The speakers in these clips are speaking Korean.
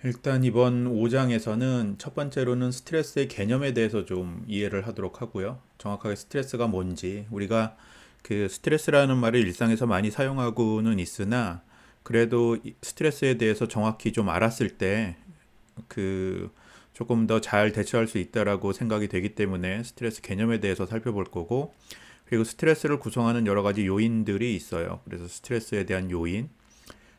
일단 이번 5장에서는 첫 번째로는 스트레스의 개념에 대해서 좀 이해를 하도록 하고요. 정확하게 스트레스가 뭔지, 우리가 그 스트레스라는 말을 일상에서 많이 사용하고는 있으나 그래도 스트레스에 대해서 정확히 좀 알았을 때 그 조금 더 잘 대처할 수 있다라고 생각이 되기 때문에 스트레스 개념에 대해서 살펴볼 거고, 그리고 스트레스를 구성하는 여러 가지 요인들이 있어요. 그래서 스트레스에 대한 요인,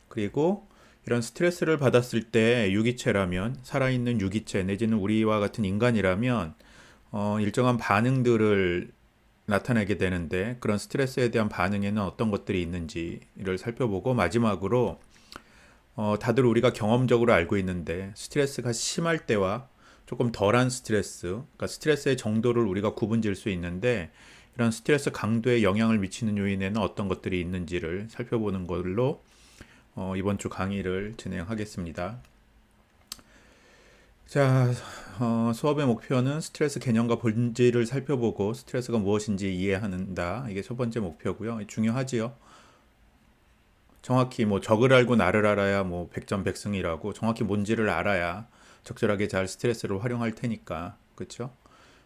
그리고 이런 스트레스를 받았을 때 유기체라면, 살아있는 유기체 내지는 우리와 같은 인간이라면 일정한 반응들을 나타내게 되는데, 그런 스트레스에 대한 반응에는 어떤 것들이 있는지를 살펴보고, 마지막으로 다들 우리가 경험적으로 알고 있는데 스트레스가 심할 때와 조금 덜한 스트레스, 그러니까 스트레스의 정도를 우리가 구분 지을 수 있는데, 이런 스트레스 강도에 영향을 미치는 요인에는 어떤 것들이 있는지를 살펴보는 걸로 이번 주 강의를 진행하겠습니다. 자, 수업의 목표는 스트레스 개념과 본질을 살펴보고 스트레스가 무엇인지 이해한다. 이게 첫 번째 목표고요. 중요하지요. 정확히 뭐 적을 알고 나를 알아야 뭐 백전백승이라고, 정확히 뭔지를 알아야 적절하게 잘 스트레스를 활용할 테니까, 그렇죠?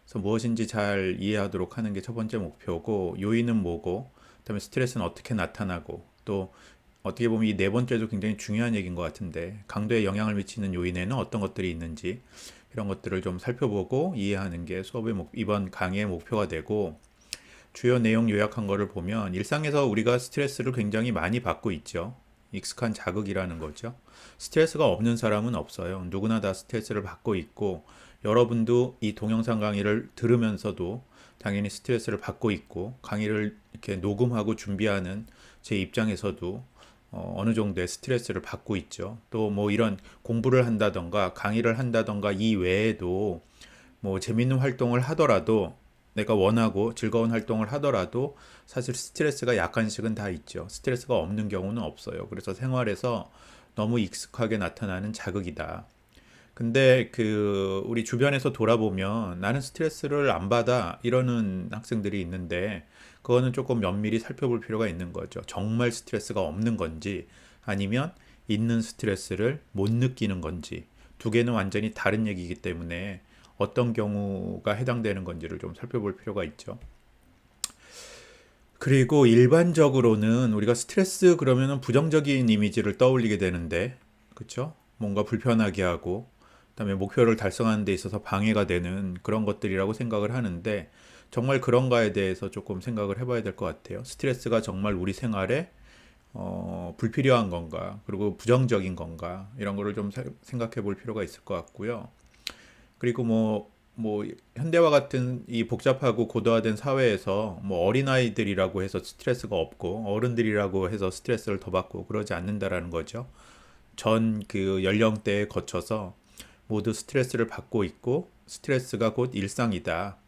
그래서 무엇인지 잘 이해하도록 하는 게 첫 번째 목표고, 요인은 뭐고, 그다음에 스트레스는 어떻게 나타나고, 또 어떻게 보면 이 네 번째도 굉장히 중요한 얘기인 것 같은데, 강도에 영향을 미치는 요인에는 어떤 것들이 있는지, 이런 것들을 좀 살펴보고 이해하는 게 수업의 이번 강의의 목표가 되고, 주요 내용 요약한 거를 보면 일상에서 우리가 스트레스를 굉장히 많이 받고 있죠. 익숙한 자극이라는 거죠. 스트레스가 없는 사람은 없어요. 누구나 다 스트레스를 받고 있고, 여러분도 이 동영상 강의를 들으면서도 당연히 스트레스를 받고 있고, 강의를 이렇게 녹음하고 준비하는 제 입장에서도 어느 정도의 스트레스를 받고 있죠. 또 뭐 이런 공부를 한다던가 강의를 한다던가 이 외에도 뭐 재밌는 활동을 하더라도, 내가 원하고 즐거운 활동을 하더라도 사실 스트레스가 약간씩은 다 있죠. 스트레스가 없는 경우는 없어요. 그래서 생활에서 너무 익숙하게 나타나는 자극이다. 근데 우리 주변에서 돌아보면 나는 스트레스를 안 받아 이러는 학생들이 있는데, 그거는 조금 면밀히 살펴볼 필요가 있는 거죠. 정말 스트레스가 없는 건지 아니면 있는 스트레스를 못 느끼는 건지, 두 개는 완전히 다른 얘기이기 때문에 어떤 경우가 해당되는 건지를 좀 살펴볼 필요가 있죠. 그리고 일반적으로는 우리가 스트레스 그러면은 부정적인 이미지를 떠올리게 되는데, 그렇죠? 뭔가 불편하게 하고, 그다음에 목표를 달성하는 데 있어서 방해가 되는 그런 것들이라고 생각을 하는데, 정말 그런가에 대해서 조금 생각을 해봐야 될 것 같아요. 스트레스가 정말 우리 생활에 불필요한 건가, 그리고 부정적인 건가, 이런 거를 좀 생각해 볼 필요가 있을 것 같고요. 그리고 뭐 현대와 같은 이 복잡하고 고도화된 사회에서 뭐 어린아이들이라고 해서 스트레스가 없고 어른들이라고 해서 스트레스를 더 받고 그러지 않는다라는 거죠. 전 그 연령대에 거쳐서 모두 스트레스를 받고 있고, 스트레스가 곧 일상이다.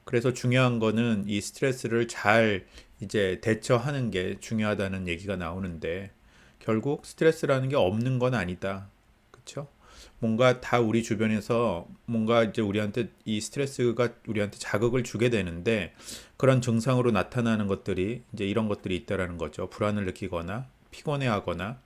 그래서 중요한 거는 이 스트레스를 잘 이제 대처하는 게 중요하다는 얘기가 나오는데, 결국 스트레스라는 게 없는 건 아니다. 그렇죠? 뭔가 다 우리 주변에서 뭔가 이제 우리한테 이 스트레스가 우리한테 자극을 주게 되는데, 그런 증상으로 나타나는 것들이 이제 이런 것들이 있다라는 거죠. 불안을 느끼거나 피곤해하거나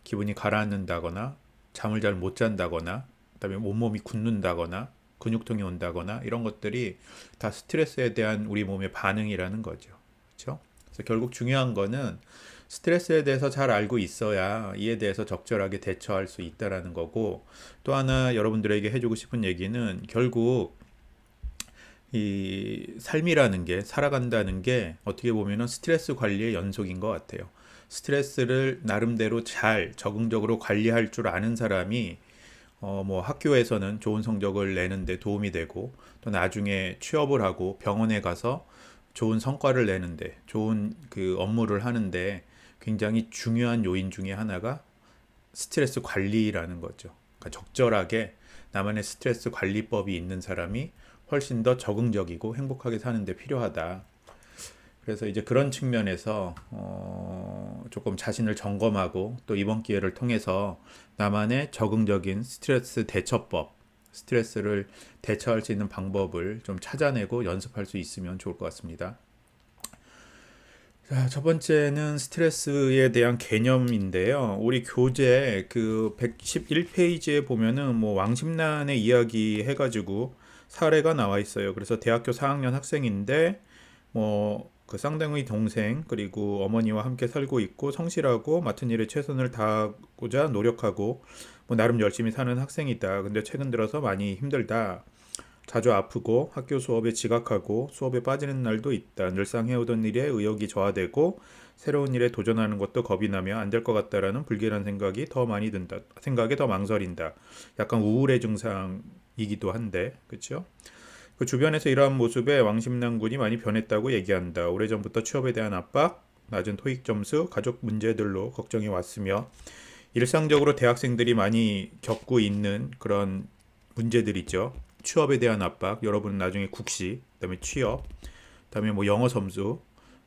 기분이 가라앉는다거나 잠을 잘 못 잔다거나, 그다음에 온몸이 굳는다거나 근육통이 온다거나, 이런 것들이 다 스트레스에 대한 우리 몸의 반응이라는 거죠. 그렇죠? 그래서 결국 중요한 거는 스트레스에 대해서 잘 알고 있어야 이에 대해서 적절하게 대처할 수 있다라는 거고, 또 하나 여러분들에게 해주고 싶은 얘기는, 결국 이 삶이라는 게, 살아간다는 게 어떻게 보면은 스트레스 관리의 연속인 것 같아요. 스트레스를 나름대로 잘 적응적으로 관리할 줄 아는 사람이 뭐 학교에서는 좋은 성적을 내는데 도움이 되고, 또 나중에 취업을 하고 병원에 가서 좋은 성과를 내는데, 좋은 그 업무를 하는데 굉장히 중요한 요인 중에 하나가 스트레스 관리라는 거죠. 그러니까 적절하게 나만의 스트레스 관리법이 있는 사람이 훨씬 더 적응적이고 행복하게 사는데 필요하다. 그래서 이제 그런 측면에서 조금 자신을 점검하고, 또 이번 기회를 통해서 나만의 적응적인 스트레스 대처법, 스트레스를 대처할 수 있는 방법을 좀 찾아내고 연습할 수 있으면 좋을 것 같습니다. 자, 첫 번째는 스트레스에 대한 개념인데요. 우리 교재 그 111페이지에 보면은 뭐 왕십란의 이야기 해가지고 사례가 나와 있어요. 그래서 대학교 4학년 학생인데 뭐 그 쌍둥이 동생 그리고 어머니와 함께 살고 있고 성실하고 맡은 일에 최선을 다하고자 노력하고 뭐 나름 열심히 사는 학생이다. 근데 최근 들어서 많이 힘들다. 자주 아프고 학교 수업에 지각하고 수업에 빠지는 날도 있다. 늘상 해오던 일에 의욕이 저하되고 새로운 일에 도전하는 것도 겁이 나며 안 될 것 같다라는 불길한 생각이 더 많이 든다. 생각에 더 망설인다. 약간 우울의 증상이기도 한데, 그렇죠? 그 주변에서 이러한 모습에 왕십란 군이 많이 변했다고 얘기한다. 오래전부터 취업에 대한 압박, 낮은 토익 점수, 가족 문제들로 걱정이 왔으며 일상적으로 대학생들이 많이 겪고 있는 그런 문제들이죠. 취업에 대한 압박, 여러분은 나중에 국시, 그다음에 취업, 그다음에 뭐 영어 점수,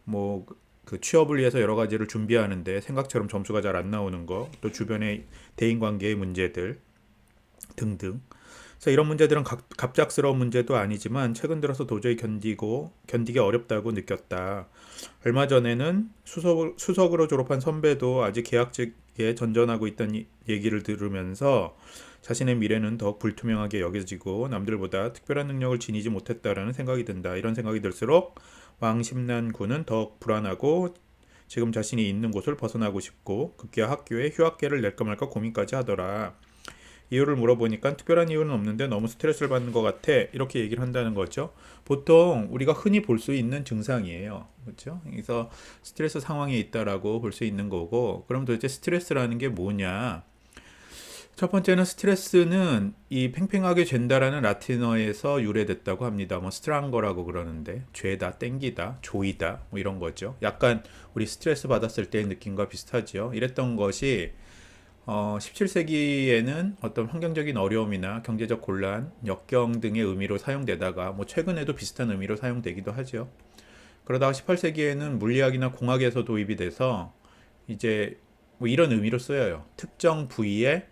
뭐 그 취업을 위해서 여러 가지를 준비하는데 생각처럼 점수가 잘 안 나오는 거, 또 주변의 대인 관계의 문제들 등등. 그래서 이런 문제들은 갑작스러운 문제도 아니지만 최근 들어서 도저히 견디기 어렵다고 느꼈다. 얼마 전에는 수석으로 졸업한 선배도 아직 계약직에 전전하고 있다는 얘기를 들으면서 자신의 미래는 더욱 불투명하게 여겨지고 남들보다 특별한 능력을 지니지 못했다라는 생각이 든다. 이런 생각이 들수록 왕십란 군은 더욱 불안하고 지금 자신이 있는 곳을 벗어나고 싶고 급기야 학교에 휴학계를 낼까 말까 고민까지 하더라. 이유를 물어보니까 특별한 이유는 없는데 너무 스트레스를 받는 것 같아. 이렇게 얘기를 한다는 거죠. 보통 우리가 흔히 볼 수 있는 증상이에요. 그렇죠? 그래서 스트레스 상황에 있다라고 볼 수 있는 거고, 그럼 도대체 스트레스라는 게 뭐냐? 첫 번째는 스트레스는 이 팽팽하게 잰다라는 라틴어에서 유래됐다고 합니다. 뭐 스트랑거라고 그러는데 죄다, 땡기다, 조이다 뭐 이런 거죠. 약간 우리 스트레스 받았을 때의 느낌과 비슷하죠. 이랬던 것이 17세기에는 어떤 환경적인 어려움이나 경제적 곤란, 역경 등의 의미로 사용되다가 뭐 최근에도 비슷한 의미로 사용되기도 하죠. 그러다가 18세기에는 물리학이나 공학에서 도입이 돼서 이제 뭐 이런 의미로 쓰여요. 특정 부위에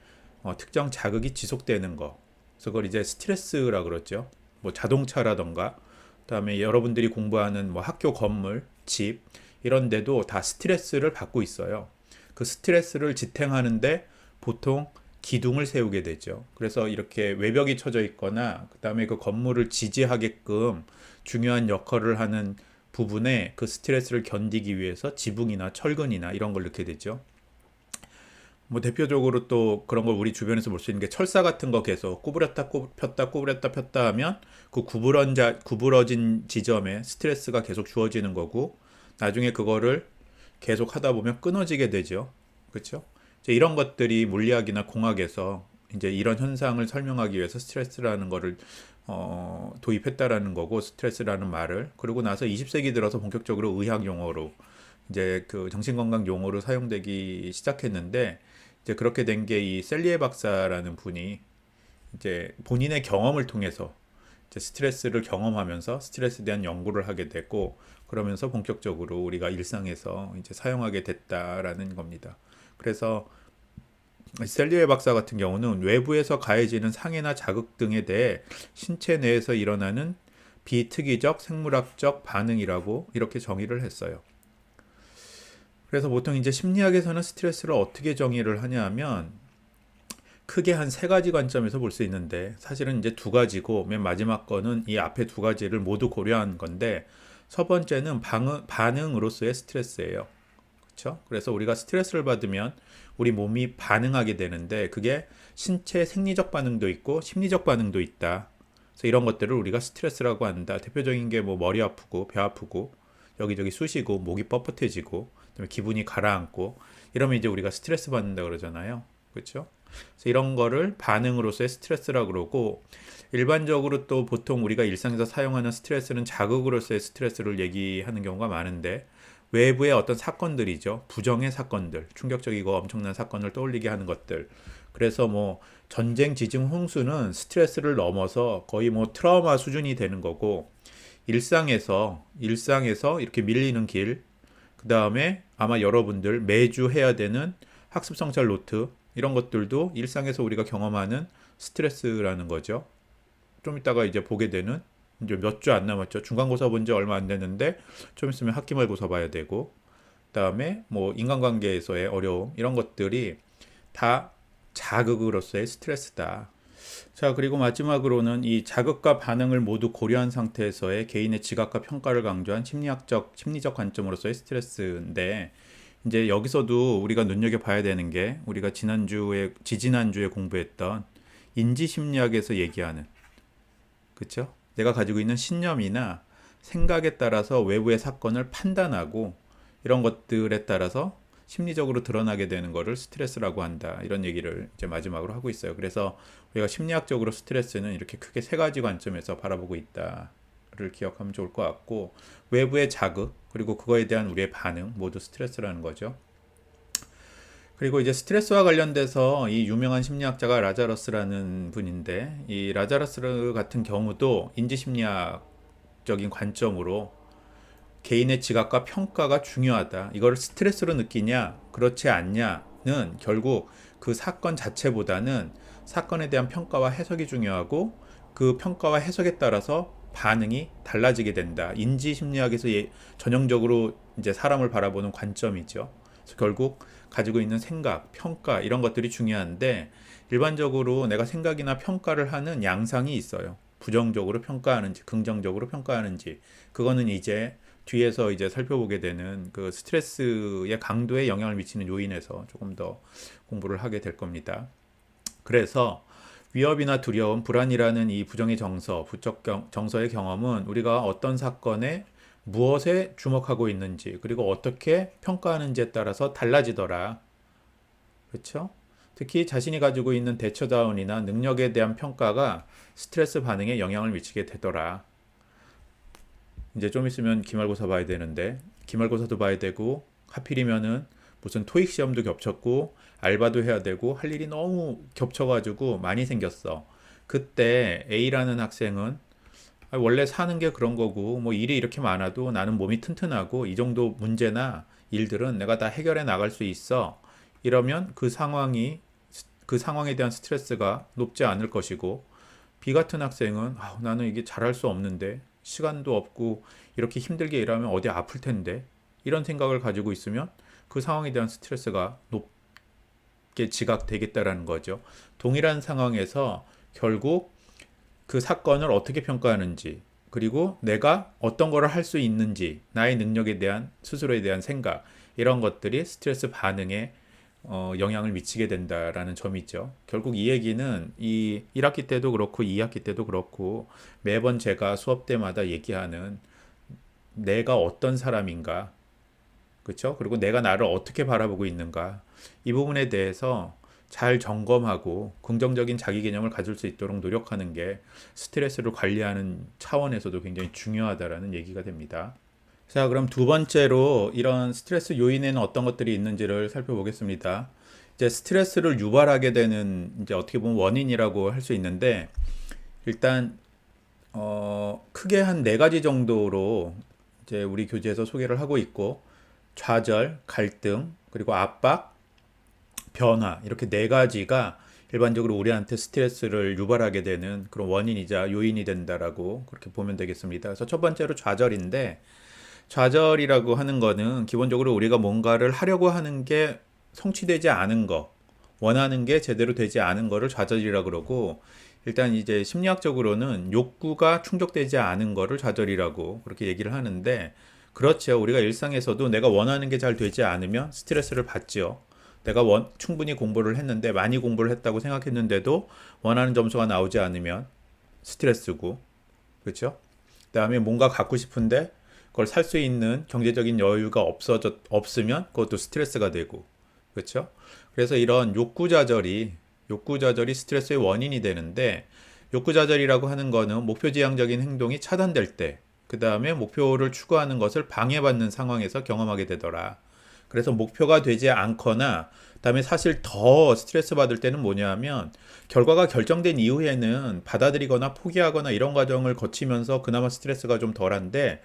특정 자극이 지속되는 거. 그래서 그걸 이제 스트레스라 그러죠. 뭐 자동차라던가, 그다음에 여러분들이 공부하는 뭐 학교 건물, 집 이런 데도 다 스트레스를 받고 있어요. 그 스트레스를 지탱하는데 보통 기둥을 세우게 되죠. 그래서 이렇게 외벽이 쳐져 있거나 그다음에 그 건물을 지지하게끔 중요한 역할을 하는 부분에 그 스트레스를 견디기 위해서 지붕이나 철근이나 이런 걸 넣게 되죠. 뭐 대표적으로 또 그런 걸 우리 주변에서 볼 수 있는 게 철사 같은 거 계속 구부렸다 폈다 구부렸다 폈다 하면 그 구부러진 지점에 스트레스가 계속 주어지는 거고 나중에 그거를 계속 하다 보면 끊어지게 되죠. 그렇죠? 이제 이런 것들이 물리학이나 공학에서 이제 이런 현상을 설명하기 위해서 스트레스라는 거를 도입했다라는 거고 스트레스라는 말을 그러고 나서 20세기 들어서 본격적으로 의학 용어로 이제 그 정신건강 용어로 사용되기 시작했는데 이제 그렇게 된 게 이 셀리에 박사라는 분이 이제 본인의 경험을 통해서 이제 스트레스를 경험하면서 스트레스에 대한 연구를 하게 됐고 그러면서 본격적으로 우리가 일상에서 이제 사용하게 됐다라는 겁니다. 그래서 셀리에 박사 같은 경우는 외부에서 가해지는 상해나 자극 등에 대해 신체 내에서 일어나는 비특이적 생물학적 반응이라고 이렇게 정의를 했어요. 그래서 보통 이제 심리학에서는 스트레스를 어떻게 정의를 하냐 하면 크게 한 세 가지 관점에서 볼 수 있는데 사실은 이제 두 가지고 맨 마지막 거는 이 앞에 두 가지를 모두 고려한 건데 첫 번째는 반응으로서의 스트레스예요. 그렇죠? 그래서 우리가 스트레스를 받으면 우리 몸이 반응하게 되는데 그게 신체 생리적 반응도 있고 심리적 반응도 있다. 그래서 이런 것들을 우리가 스트레스라고 한다. 대표적인 게 뭐 머리 아프고 배 아프고 여기저기 쑤시고 목이 뻣뻣해지고 그다음에 기분이 가라앉고 이러면 이제 우리가 스트레스 받는다 그러잖아요. 그렇죠? 그래서 이런 거를 반응으로서의 스트레스라고 그러고 일반적으로 또 보통 우리가 일상에서 사용하는 스트레스는 자극으로서의 스트레스를 얘기하는 경우가 많은데 외부의 어떤 사건들이죠. 부정의 사건들, 충격적이고 엄청난 사건을 떠올리게 하는 것들. 그래서 뭐 전쟁, 지진, 홍수는 스트레스를 넘어서 거의 뭐 트라우마 수준이 되는 거고 일상에서 이렇게 밀리는 길, 그 다음에 아마 여러분들 매주 해야 되는 학습 성찰 노트 이런 것들도 일상에서 우리가 경험하는 스트레스라는 거죠. 좀 이따가 이제 보게 되는 이제 몇 주 안 남았죠. 중간고사 본 지 얼마 안 됐는데 좀 있으면 학기말고사 봐야 되고 그다음에 뭐 인간관계에서의 어려움 이런 것들이 다 자극으로서의 스트레스다. 자, 그리고 마지막으로는 이 자극과 반응을 모두 고려한 상태에서의 개인의 지각과 평가를 강조한 심리적 관점으로서의 스트레스인데, 이제 여기서도 우리가 눈여겨봐야 되는 게 우리가 지지난주에 공부했던 인지심리학에서 얘기하는, 그쵸? 내가 가지고 있는 신념이나 생각에 따라서 외부의 사건을 판단하고 이런 것들에 따라서 심리적으로 드러나게 되는 거를 스트레스라고 한다. 이런 얘기를 이제 마지막으로 하고 있어요. 그래서 우리가 심리학적으로 스트레스는 이렇게 크게 세 가지 관점에서 바라보고 있다를 기억하면 좋을 것 같고, 외부의 자극, 그리고 그거에 대한 우리의 반응, 모두 스트레스라는 거죠. 그리고 이제 스트레스와 관련돼서 이 유명한 심리학자가 라자러스라는 분인데, 이 라자러스 같은 경우도 인지심리학적인 관점으로 개인의 지각과 평가가 중요하다. 이걸 스트레스로 느끼냐, 그렇지 않냐는 결국 그 사건 자체보다는 사건에 대한 평가와 해석이 중요하고, 그 평가와 해석에 따라서 반응이 달라지게 된다. 인지 심리학에서 전형적으로 이제 사람을 바라보는 관점이죠. 그래서 결국 가지고 있는 생각, 평가 이런 것들이 중요한데, 일반적으로 내가 생각이나 평가를 하는 양상이 있어요. 부정적으로 평가하는지, 긍정적으로 평가하는지. 그거는 이제 뒤에서 이제 살펴보게 되는 그 스트레스의 강도에 영향을 미치는 요인에서 조금 더 공부를 하게 될 겁니다. 그래서 위협이나 두려움, 불안이라는 이 부정의 정서, 부적 정서의 경험은 우리가 어떤 사건에 무엇에 주목하고 있는지, 그리고 어떻게 평가하는지에 따라서 달라지더라. 그렇죠? 특히 자신이 가지고 있는 대처다운이나 능력에 대한 평가가 스트레스 반응에 영향을 미치게 되더라. 이제 좀 있으면 기말고사 봐야 되는데, 기말고사도 봐야 되고, 하필이면은 무슨 토익 시험도 겹쳤고 알바도 해야 되고 할 일이 너무 겹쳐가지고 많이 생겼어. 그때 A라는 학생은 원래 사는 게 그런 거고 뭐 일이 이렇게 많아도 나는 몸이 튼튼하고 이 정도 문제나 일들은 내가 다 해결해 나갈 수 있어. 이러면 그 상황에 대한 스트레스가 높지 않을 것이고, B 같은 학생은 나는 이게 잘할 수 없는데 시간도 없고 이렇게 힘들게 일하면 어디 아플 텐데 이런 생각을 가지고 있으면 그 상황에 대한 스트레스가 높게 지각되겠다라는 거죠. 동일한 상황에서 결국 그 사건을 어떻게 평가하는지, 그리고 내가 어떤 거를 할 수 있는지, 나의 능력에 대한 스스로에 대한 생각, 이런 것들이 스트레스 반응에 영향을 미치게 된다라는 점이죠. 결국 이 얘기는 이 1학기 때도 그렇고 2학기 때도 그렇고 매번 제가 수업 때마다 얘기하는 내가 어떤 사람인가, 그렇죠? 그리고 내가 나를 어떻게 바라보고 있는가, 이 부분에 대해서 잘 점검하고 긍정적인 자기 개념을 가질 수 있도록 노력하는 게 스트레스를 관리하는 차원에서도 굉장히 중요하다라는 얘기가 됩니다. 자, 그럼 두 번째로 이런 스트레스 요인에는 어떤 것들이 있는지를 살펴보겠습니다. 이제 스트레스를 유발하게 되는 이제 어떻게 보면 원인이라고 할 수 있는데, 일단 크게 한 네 가지 정도로 이제 우리 교재에서 소개를 하고 있고, 좌절, 갈등, 그리고 압박, 변화, 이렇게 네 가지가 일반적으로 우리한테 스트레스를 유발하게 되는 그런 원인이자 요인이 된다라고 그렇게 보면 되겠습니다. 그래서 첫 번째로 좌절인데, 좌절이라고 하는 거는 기본적으로 우리가 뭔가를 하려고 하는 게 성취되지 않은 거, 원하는 게 제대로 되지 않은 거를 좌절이라고 그러고, 일단 이제 심리학적으로는 욕구가 충족되지 않은 거를 좌절이라고 그렇게 얘기를 하는데, 그렇죠. 우리가 일상에서도 내가 원하는 게 잘 되지 않으면 스트레스를 받죠. 내가 충분히 공부를 했는데, 많이 공부를 했다고 생각했는데도 원하는 점수가 나오지 않으면 스트레스고, 그렇죠? 그다음에 뭔가 갖고 싶은데 그걸 살 수 있는 경제적인 여유가 없으면 그것도 스트레스가 되고, 그렇죠? 그래서 이런 욕구 좌절이 스트레스의 원인이 되는데, 욕구 좌절이라고 하는 거는 목표 지향적인 행동이 차단될 때, 그 다음에 목표를 추구하는 것을 방해받는 상황에서 경험하게 되더라. 그래서 목표가 되지 않거나, 그다음에 사실 더 스트레스 받을 때는 뭐냐 하면, 결과가 결정된 이후에는 받아들이거나 포기하거나 이런 과정을 거치면서 그나마 스트레스가 좀 덜한데,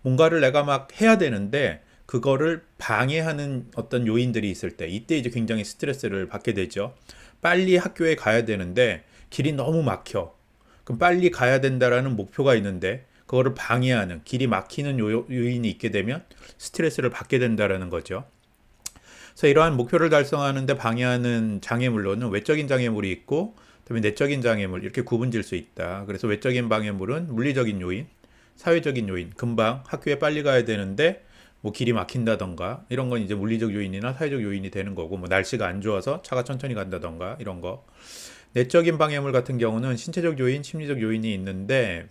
뭔가를 내가 막 해야 되는데 그거를 방해하는 어떤 요인들이 있을 때, 이때 이제 굉장히 스트레스를 받게 되죠. 빨리 학교에 가야 되는데 길이 너무 막혀. 그럼 빨리 가야 된다라는 목표가 있는데 그거를 방해하는 길이 막히는 요인이 있게 되면 스트레스를 받게 된다라는 거죠. 그래서 이러한 목표를 달성하는데 방해하는 장애물로는 외적인 장애물이 있고 그다음에 내적인 장애물 이렇게 구분질 수 있다. 그래서 외적인 방해물은 물리적인 요인, 사회적인 요인, 금방 학교에 빨리 가야 되는데 뭐 길이 막힌다던가 이런 건 이제 물리적 요인이나 사회적 요인이 되는 거고 뭐 날씨가 안 좋아서 차가 천천히 간다던가 이런 거. 내적인 방해물 같은 경우는 신체적 요인, 심리적 요인이 있는데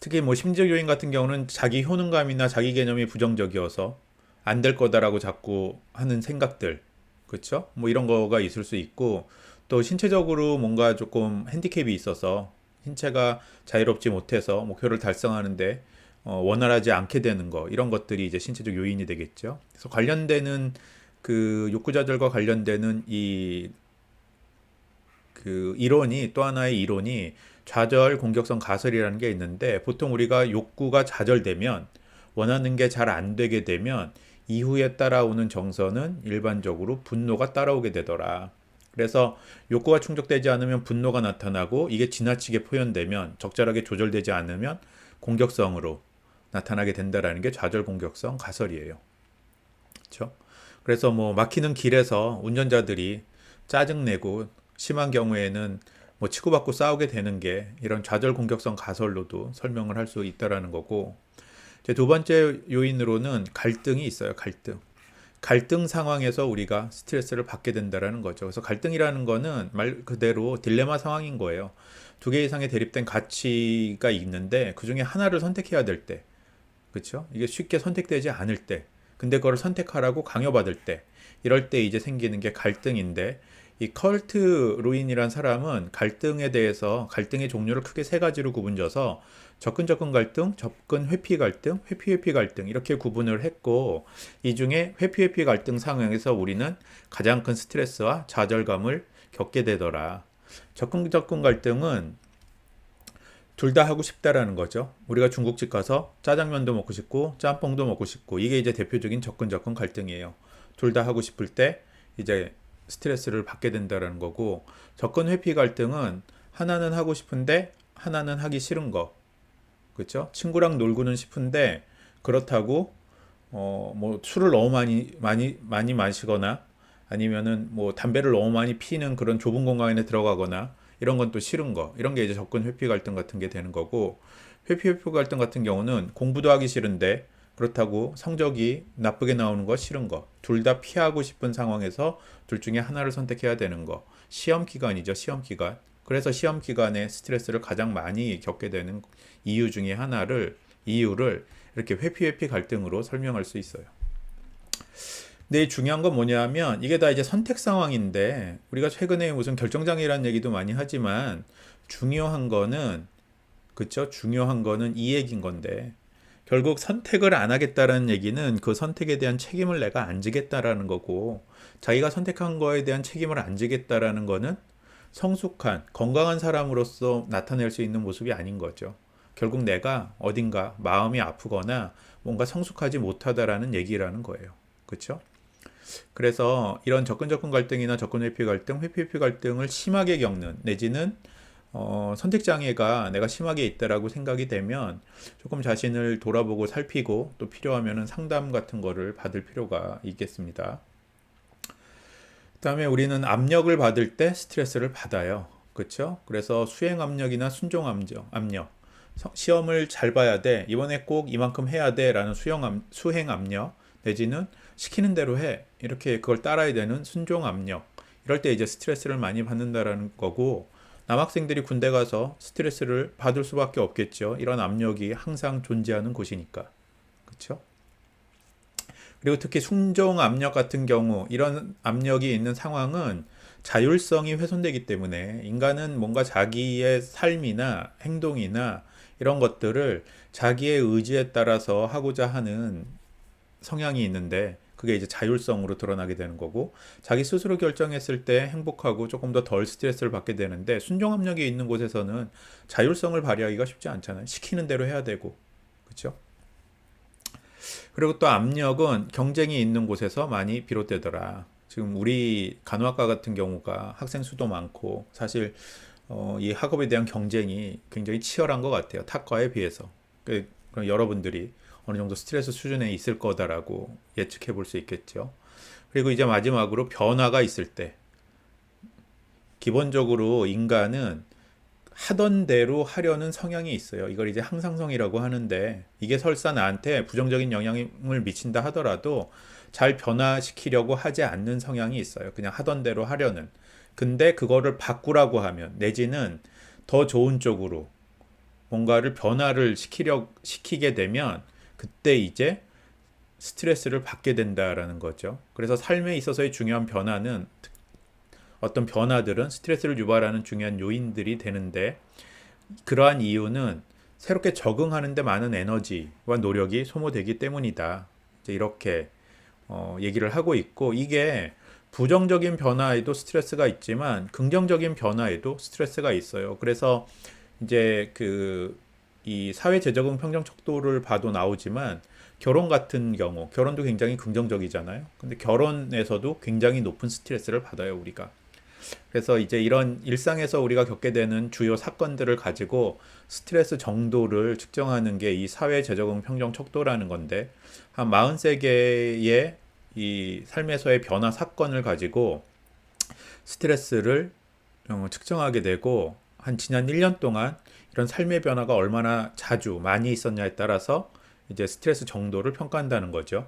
특히 뭐 심리적 요인 같은 경우는 자기 효능감이나 자기 개념이 부정적이어서 안 될 거다라고 자꾸 하는 생각들, 그렇죠? 뭐 이런 거가 있을 수 있고 또 신체적으로 뭔가 조금 핸디캡이 있어서 신체가 자유롭지 못해서 목표를 달성하는데 원활하지 않게 되는 거 이런 것들이 이제 신체적 요인이 되겠죠. 그래서 관련되는 그 욕구 좌절과 관련되는 이 그 이론이 또 하나의 이론이 좌절 공격성 가설이라는 게 있는데 보통 우리가 욕구가 좌절되면 원하는 게 잘 안 되게 되면 이후에 따라오는 정서는 일반적으로 분노가 따라오게 되더라. 그래서 욕구가 충족되지 않으면 분노가 나타나고 이게 지나치게 표현되면 적절하게 조절되지 않으면 공격성으로 나타나게 된다라는 게 좌절 공격성 가설이에요. 그렇죠? 그래서 뭐 막히는 길에서 운전자들이 짜증내고 심한 경우에는 뭐 치고받고 싸우게 되는 게 이런 좌절 공격성 가설로도 설명을 할 수 있다라는 거고 이제 두 번째 요인으로는 갈등이 있어요. 갈등 상황에서 우리가 스트레스를 받게 된다라는 거죠. 그래서 갈등이라는 거는 말 그대로 딜레마 상황인 거예요. 두 개 이상의 대립된 가치가 있는데 그 중에 하나를 선택해야 될 때, 그렇죠? 이게 쉽게 선택되지 않을 때, 근데 그걸 선택하라고 강요받을 때, 이럴 때 이제 생기는 게 갈등인데 이 컬트 로인이란 사람은 갈등에 대해서 갈등의 종류를 크게 세 가지로 구분져서 접근 갈등, 접근 회피 갈등, 회피 갈등 이렇게 구분을 했고 이 중에 회피 갈등 상황에서 우리는 가장 큰 스트레스와 좌절감을 겪게 되더라. 접근 갈등은 둘 다 하고 싶다라는 거죠. 우리가 중국집 가서 짜장면도 먹고 싶고 짬뽕도 먹고 싶고 이게 이제 대표적인 접근 갈등이에요. 둘 다 하고 싶을 때 이제 스트레스를 받게 된다라는 거고 접근 회피 갈등은 하나는 하고 싶은데 하나는 하기 싫은 거. 그렇죠? 친구랑 놀고는 싶은데 그렇다고 뭐 술을 너무 많이 마시거나 아니면은 뭐 담배를 너무 많이 피는 그런 좁은 공간에 들어가거나 이런 건 또 싫은 거. 이런 게 이제 접근 회피 갈등 같은 게 되는 거고 회피 갈등 같은 경우는 공부도 하기 싫은데 그렇다고 성적이 나쁘게 나오는 거 싫은 거. 둘 다 피하고 싶은 상황에서 둘 중에 하나를 선택해야 되는 거. 시험 기간이죠, 시험 기간. 그래서 시험 기간에 스트레스를 가장 많이 겪게 되는 이유를 이렇게 회피 갈등으로 설명할 수 있어요. 근데 중요한 건 뭐냐면 이게 다 이제 선택 상황인데 우리가 최근에 무슨 결정장애라는 얘기도 많이 하지만 중요한 거는 그쵸? 중요한 거는 이 얘기인 건데 결국 선택을 안 하겠다라는 얘기는 그 선택에 대한 책임을 내가 안 지겠다라는 거고 자기가 선택한 거에 대한 책임을 안 지겠다라는 거는 성숙한 건강한 사람으로서 나타낼 수 있는 모습이 아닌 거죠. 결국 내가 어딘가 마음이 아프거나 뭔가 성숙하지 못하다라는 얘기라는 거예요. 그렇죠? 그래서 이런 접근 갈등이나 접근 회피 회피 갈등을 심하게 겪는 내지는 선택 장애가 내가 심하게 있다라고 생각이 되면 조금 자신을 돌아보고 살피고 또 필요하면 상담 같은 거를 받을 필요가 있겠습니다. 그다음에 우리는 압력을 받을 때 스트레스를 받아요. 그렇죠? 그래서 수행 압력이나 순종 압력. 시험을 잘 봐야 돼. 이번에 꼭 이만큼 해야 돼라는 수행 압력 내지는 시키는 대로 해. 이렇게 그걸 따라야 되는 순종 압력. 이럴 때 이제 스트레스를 많이 받는다라는 거고 남학생들이 군대 가서 스트레스를 받을 수밖에 없겠죠. 이런 압력이 항상 존재하는 곳이니까. 그렇죠? 그리고 특히 순종 압력 같은 경우 이런 압력이 있는 상황은 자율성이 훼손되기 때문에 인간은 뭔가 자기의 삶이나 행동이나 이런 것들을 자기의 의지에 따라서 하고자 하는 성향이 있는데 그게 이제 자율성으로 드러나게 되는 거고 자기 스스로 결정했을 때 행복하고 조금 더 덜 스트레스를 받게 되는데 순종 압력이 있는 곳에서는 자율성을 발휘하기가 쉽지 않잖아요. 시키는 대로 해야 되고 그렇죠? 그리고 또 압력은 경쟁이 있는 곳에서 많이 비롯되더라. 지금 우리 간호학과 같은 경우가 학생 수도 많고 사실 이 학업에 대한 경쟁이 굉장히 치열한 것 같아요. 타과에 비해서. 그럼 여러분들이 어느 정도 스트레스 수준에 있을 거다라고 예측해 볼 수 있겠죠. 그리고 이제 마지막으로 변화가 있을 때, 기본적으로 인간은 하던 대로 하려는 성향이 있어요. 이걸 이제 항상성이라고 하는데, 이게 설사 나한테 부정적인 영향을 미친다 하더라도 잘 변화시키려고 하지 않는 성향이 있어요. 그냥 하던 대로 하려는. 근데 그거를 바꾸라고 하면, 내지는 더 좋은 쪽으로 뭔가를 변화를 시키게 되면, 그때 이제 스트레스를 받게 된다라는 거죠. 그래서 삶에 있어서의 중요한 변화는, 어떤 변화들은 스트레스를 유발하는 중요한 요인들이 되는데, 그러한 이유는 새롭게 적응하는데 많은 에너지와 노력이 소모되기 때문이다. 이제 이렇게 얘기를 하고 있고, 이게 부정적인 변화에도 스트레스가 있지만 긍정적인 변화에도 스트레스가 있어요. 그래서 이제 이 사회 재적응 평정 척도를 봐도 나오지만, 결혼 같은 경우, 결혼도 굉장히 긍정적이잖아요. 근데 결혼에서도 굉장히 높은 스트레스를 받아요, 우리가. 그래서 이제 이런 일상에서 우리가 겪게 되는 주요 사건들을 가지고 스트레스 정도를 측정하는 게 이 사회 재적응 평정 척도라는 건데, 한 43개의 이 삶에서의 변화 사건을 가지고 스트레스를 측정하게 되고, 한 지난 1년 동안 이런 삶의 변화가 얼마나 자주 많이 있었냐에 따라서 이제 스트레스 정도를 평가한다는 거죠.